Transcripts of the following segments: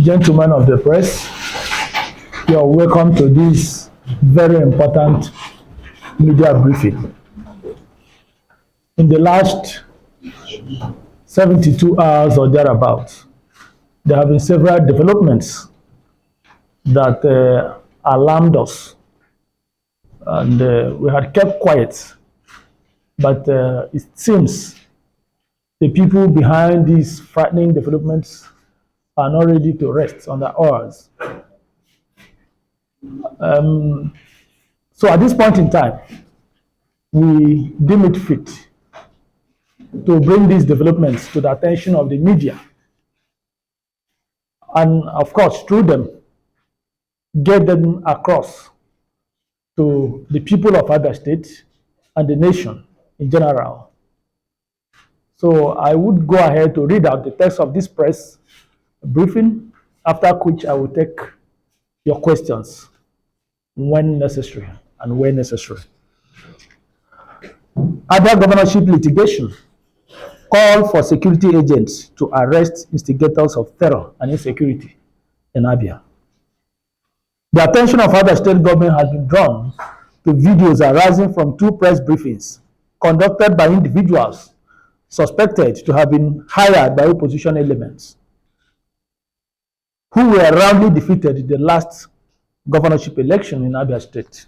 Gentlemen of the press, you are welcome to this very important media briefing. In the last 72 hours or thereabouts, there have been several developments that alarmed us, and we had kept quiet, but it seems the people behind these frightening developments are not ready to rest on their oars. So at this point in time, we deem it fit to bring these developments to the attention of the media, and of course, through them, get them across to the people of Abia State and the nation in general. So I would go ahead to read out the text of this press briefing, after which I will take your questions when necessary and where necessary. Abia governorship litigation call for security agents to arrest instigators of terror and insecurity in Abia. The attention of Abia State government has been drawn to videos arising from two press briefings conducted by individuals suspected to have been hired by opposition elements, who were roundly defeated in the last governorship election in Abia State.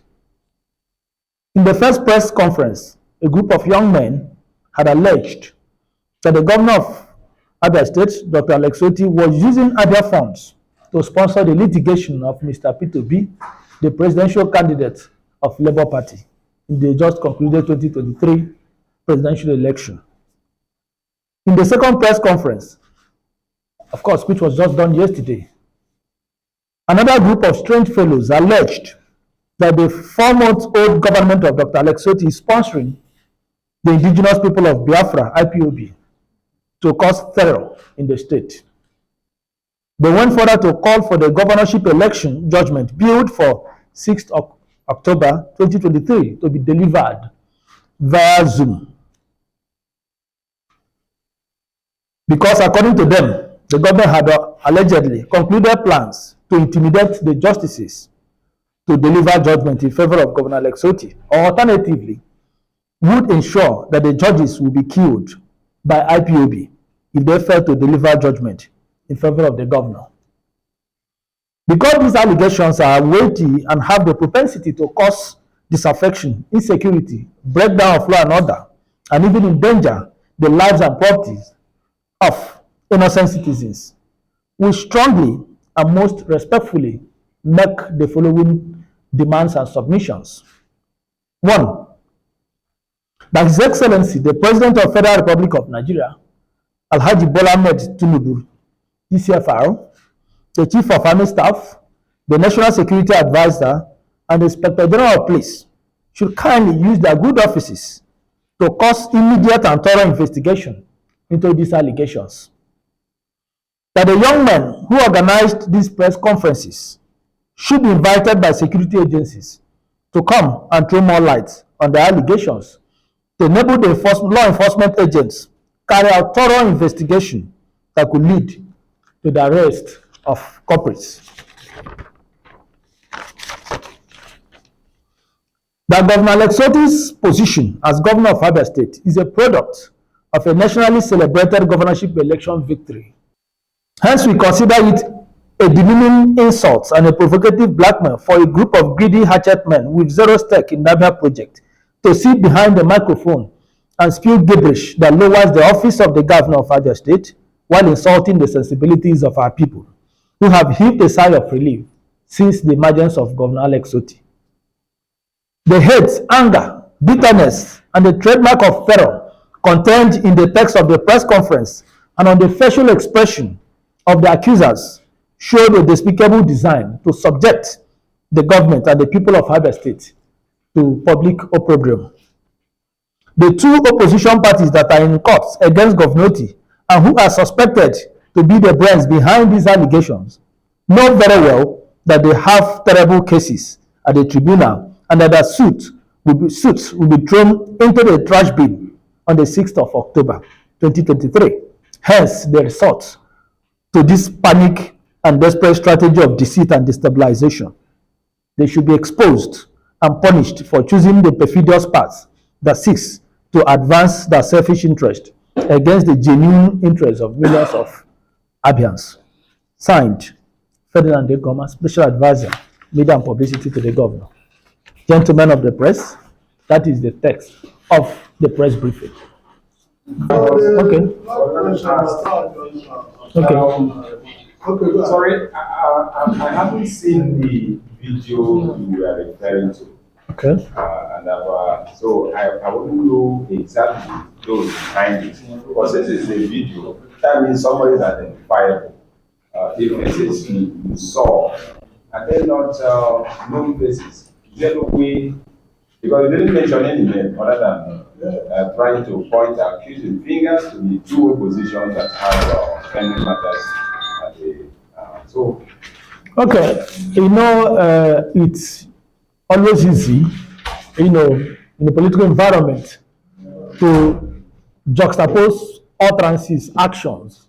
In the first press conference, a group of young men had alleged that the governor of Abia State, Dr. Otti, was using Abia funds to sponsor the litigation of Mr. IPOB, the presidential candidate of Labour Party in the just concluded 2023 presidential election. In the second press conference, of course, which was just done yesterday, another group of strange fellows alleged that the 4-month-old government of Dr. Otti is sponsoring the indigenous people of Biafra, IPOB, to cause terror in the state. They went further to call for the governorship election judgment billed for 6th of October 2023 to be delivered via Zoom. Because according to them, the government had allegedly concluded plans to intimidate the justices to deliver judgment in favor of Governor Otti, or alternatively, would ensure that the judges will be killed by IPOB if they fail to deliver judgment in favor of the governor. Because these allegations are weighty and have the propensity to cause disaffection, insecurity, breakdown of law and order, and even endanger the lives and properties of innocent citizens, we strongly and most respectfully make the following demands and submissions. 1. That His Excellency, the President of the Federal Republic of Nigeria, Alhaji Bola Ahmed Tinubu, DCFR, the Chief of Army Staff, the National Security Advisor, and the Inspector General of Police should kindly use their good offices to cause immediate and thorough investigation into these allegations. That the young men who organized these press conferences should be invited by security agencies to come and throw more light on the allegations to enable the law enforcement agents carry out thorough investigation that could lead to the arrest of culprits. That Governor Otti's position as governor of Abia State is a product of a nationally celebrated governorship election victory. Hence, we consider it a demeaning insult and a provocative blackmail for a group of greedy hatchet men with zero stake in the Abia project to sit behind the microphone and spew gibberish that lowers the office of the governor of Abia State while insulting the sensibilities of our people, who have heaved a sigh of relief since the emergence of Governor Otti. The hate, anger, bitterness, and the trademark of terror contained in the text of the press conference and on the facial expression of the accusers showed a despicable design to subject the government and the people of Abia State to public opprobrium. The two opposition parties that are in court against Governor Otti and who are suspected to be the brains behind these allegations know very well that they have terrible cases at the tribunal and that their suits will be thrown into the trash bin on the 6th of October 2023. Hence, the resort to this panic and desperate strategy of deceit and destabilization. They should be exposed and punished for choosing the perfidious path that seeks to advance their selfish interest against the genuine interests of millions of Abians. Signed, Ferdinand Dekoma, Special Advisor, Media and Publicity to the Governor. Gentlemen of the press, that is the text of the press briefing. Okay. Okay, sorry, I haven't seen the video you were referring to. Okay. So I wouldn't know exactly those behind it. Because this is a video, that means somebody is identifiable. If this is you saw, and then not known faces, is there no way? Because you didn't mention any name other than trying to point accusing fingers to the two oppositions that have pending matters at the so. Okay, it's always easy, in the political environment to juxtapose utterances, actions.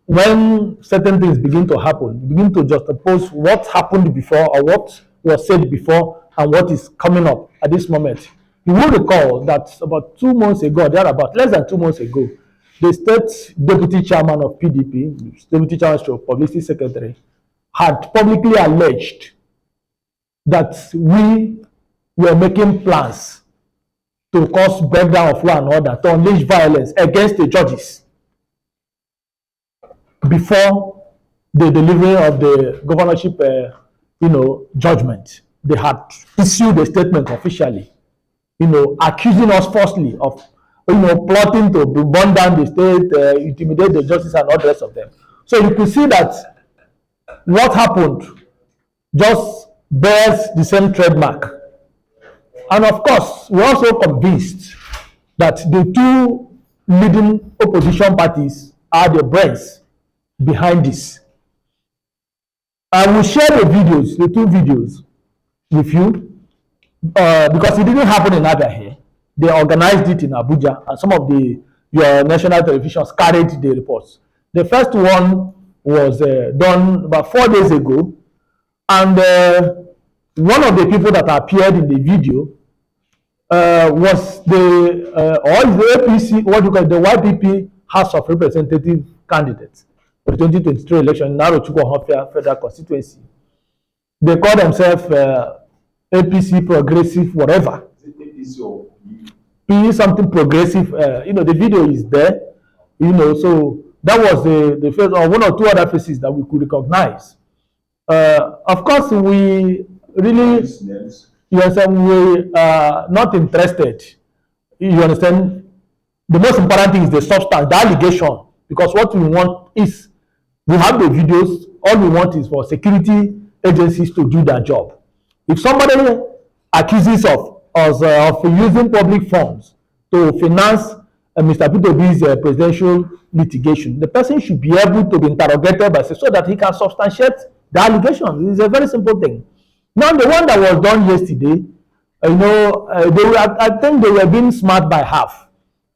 When certain things begin to happen, you begin to juxtapose what happened before or what was said before and what is coming up at this moment. You will recall that about 2 months ago, less than 2 months ago, the state deputy chairman of PDP, deputy chairman stroke publicity secretary, had publicly alleged that we were making plans to cause breakdown of law and order, to unleash violence against the judges before the delivery of the governorship, judgment. They had issued a statement officially, accusing us falsely of, plotting to burn down the state, intimidate the justice and all the rest of them. So you could see that what happened just bears the same trademark. And of course, we're also convinced that the two leading opposition parties are the brains behind this. I will share the two videos with you, because it didn't happen in Abia here. They organized it in Abuja, and some of your national televisions carried the reports. The first one was done about 4 days ago, and one of the people that appeared in the video was the APC, the YPP House of Representative candidate for the 2023 election in Narochukwu Federal Constituency. They call themselves APC Progressive, whatever. P something progressive. The video is there. So that was the first, or one or two other faces that we could recognize. Of course, we really, we are not interested. You understand? The most important thing is the substance, the allegation, because what we want is, we have the videos. All we want is for security agencies to do their job. If somebody accuses us of using public funds to finance Mr. IPOB's presidential litigation, the person should be able to be interrogated by so that he can substantiate the allegation. It's a very simple thing. Now, the one that was done yesterday, I think they were being smart by half,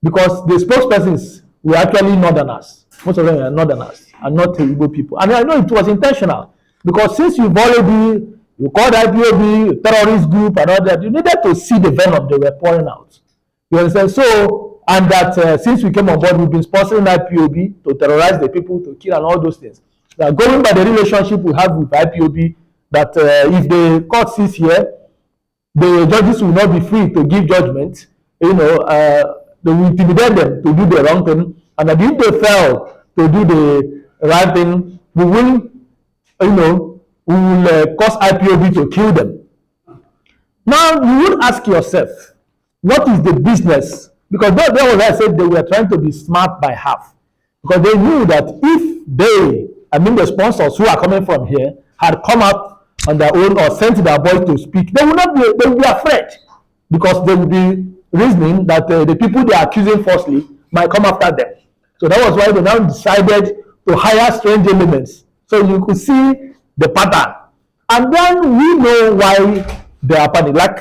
because the spokespersons were actually northerners. Most of them are northerners and not Igbo people. And I know it was intentional, because since you called IPOB a terrorist group and all that, you needed to see the venom they were pouring out. You understand? So, and that since we came on board, we've been sponsoring IPOB to terrorize the people, to kill and all those things. Now, going by the relationship we have with IPOB, that if the court sees here, the judges will not be free to give judgment. They will intimidate them to do the wrong thing, and if they fail to do the right thing, we will, cause IPOB to kill them. Now, you would ask yourself, what is the business? Because that was why I said they were trying to be smart by half. Because they knew that if the sponsors who are coming from here had come out on their own or sent their boys to speak, they will be afraid. Because they will be reasoning that the people they are accusing falsely might come after them. So that was why they now decided to hire strange elements. So you could see the pattern. And then we know why they are panic. Like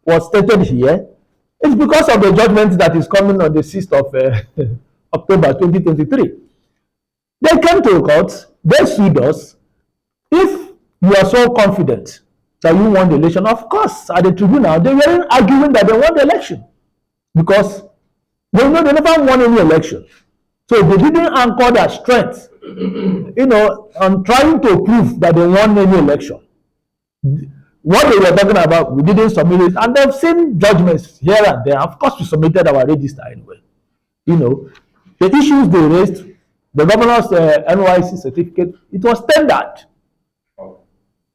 was stated here, it's because of the judgment that is coming on the 6th of October 2023. They came to court they sued us. If you are so confident that you won the election, of course, at the tribunal, they weren't arguing that they won the election because they know they never won any election. So they didn't anchor their strength, on trying to prove that they won any election. What they were talking about, we didn't submit it, and they've seen judgments here and there. Of course, we submitted our register anyway. The issues they raised, the governor's NYC certificate, it was tendered.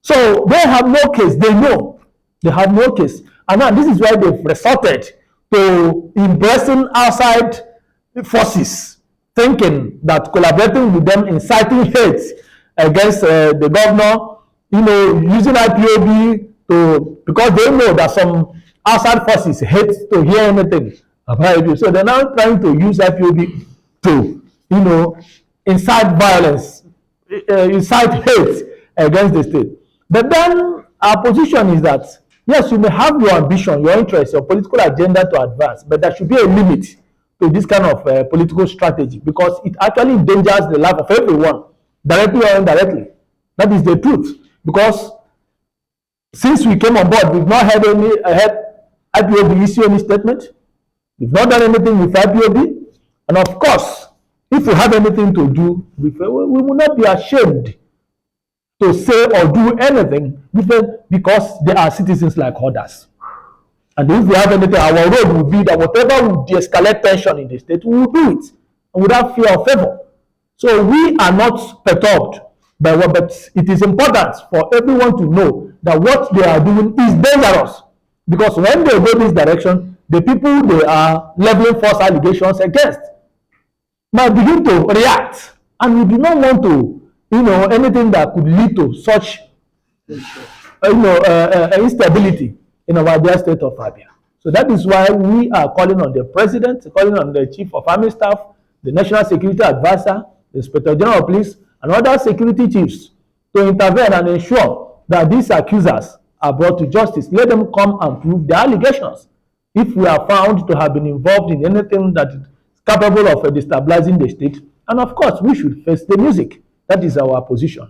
So they have no case. They know they have no case, and now this is why they've resorted to embracing outside forces, thinking that collaborating with them, inciting hate against the governor, using IPOB because they know that some outside forces hate to hear anything about IPOB. So they're now trying to use IPOB to, incite violence, incite hate against the state. But then our position is that, yes, you may have your ambition, your interest, your political agenda to advance, but there should be a limit to this kind of political strategy because it actually endangers the life of everyone, directly or indirectly. That is the truth. Because since we came on board, we've not had IPOB issue any statement. We've not done anything with IPOB. And of course, if we have anything to do with it, we will not be ashamed to say or do anything with it because they are citizens like others. And if we have anything, our road will be that whatever will de-escalate tension in the state, we will do it and without fear or favor. So we are not perturbed by what, but it is important for everyone to know that what they are doing is dangerous. Because when they go this direction, the people they are leveling false allegations against might begin to react. And we do not want to, anything that could lead to such, instability in our dear state of Abia. So that is why we are calling on the president, calling on the chief of army staff, the national security advisor, the inspector general of police, and other security chiefs to intervene and ensure that these accusers are brought to justice. Let them come and prove their allegations. If we are found to have been involved in anything that is capable of destabilizing the state, and of course, we should face the music. That is our position.